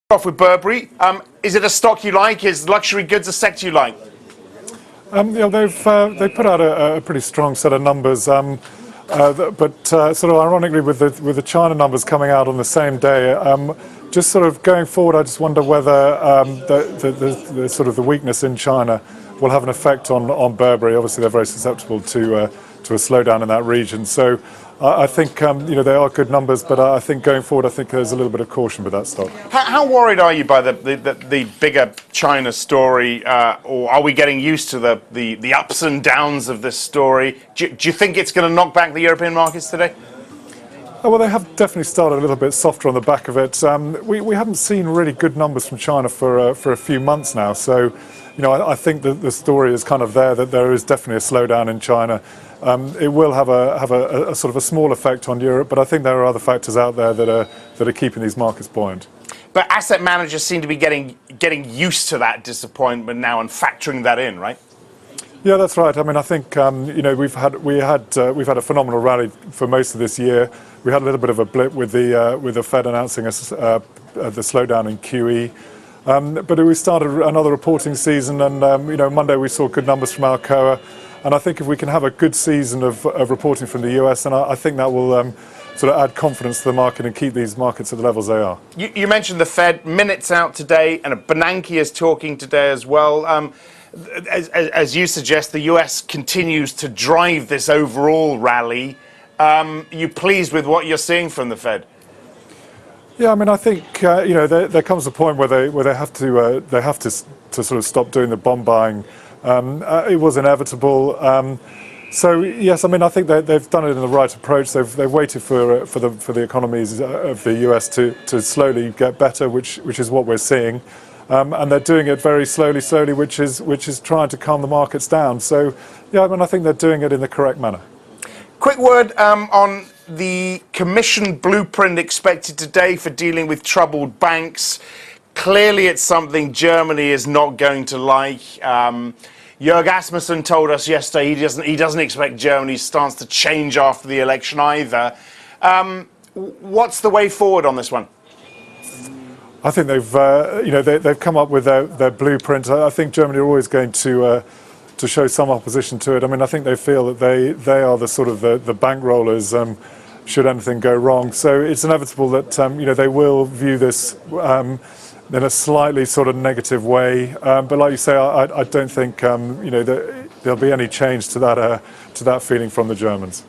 Off with Burberry. Is it a stock you like? Is luxury goods a sector you like? They've put out a pretty strong set of numbers, but sort of ironically with the China numbers coming out on the same day, just sort of going forward, I just wonder whether the sort of the weakness in China will have an effect on Burberry. Obviously, they're very susceptible to a slowdown in that region. So I think they are good numbers, but I think going forward, I think there's a little bit of caution with that stock. How worried are you by the bigger China story, or are we getting used to the ups and downs of this story? Do you think it's going to knock back the European markets today? Oh, well, they have definitely started a little bit softer on the back of it. We haven't seen really good numbers from China for a few months now. So, I think that the story is kind of there, that there is definitely a slowdown in China. It will have a sort of a small effect on Europe, but I think there are other factors out there that are keeping these markets buoyant. But asset managers seem to be getting used to that disappointment now and factoring that in, right? Yeah, that's right. I mean, I think we've had a phenomenal rally for most of this year. We had a little bit of a blip with the Fed announcing the slowdown in QE, but we started another reporting season, and Monday we saw good numbers from Alcoa, and I think if we can have a good season of reporting from the US, and I think that will sort of add confidence to the market and keep these markets at the levels they are. You mentioned the Fed minutes out today, and Bernanke is talking today as well. As you suggest, the US continues to drive this overall rally. Are you pleased with what you're seeing from the Fed? Yeah, I mean, I think there comes a point where they have to sort of stop doing the bond buying. It was inevitable. So yes, I mean, I think they've done it in the right approach. They've waited for the economies of the US to slowly get better, which is what we're seeing. And they're doing it very slowly, which is trying to calm the markets down. So, yeah, I mean, I think they're doing it in the correct manner. Quick word on the Commission blueprint expected today for dealing with troubled banks. Clearly, it's something Germany is not going to like. Jörg Asmussen told us yesterday he doesn't expect Germany's stance to change after the election either. What's the way forward on this one? I think they've come up with their blueprint. I think Germany are always going to show some opposition to it. I mean, I think they feel that they are the sort of the bank rollers should anything go wrong. So it's inevitable that they will view this in a slightly sort of negative way. But like you say, I don't think that there'll be any change to that feeling from the Germans.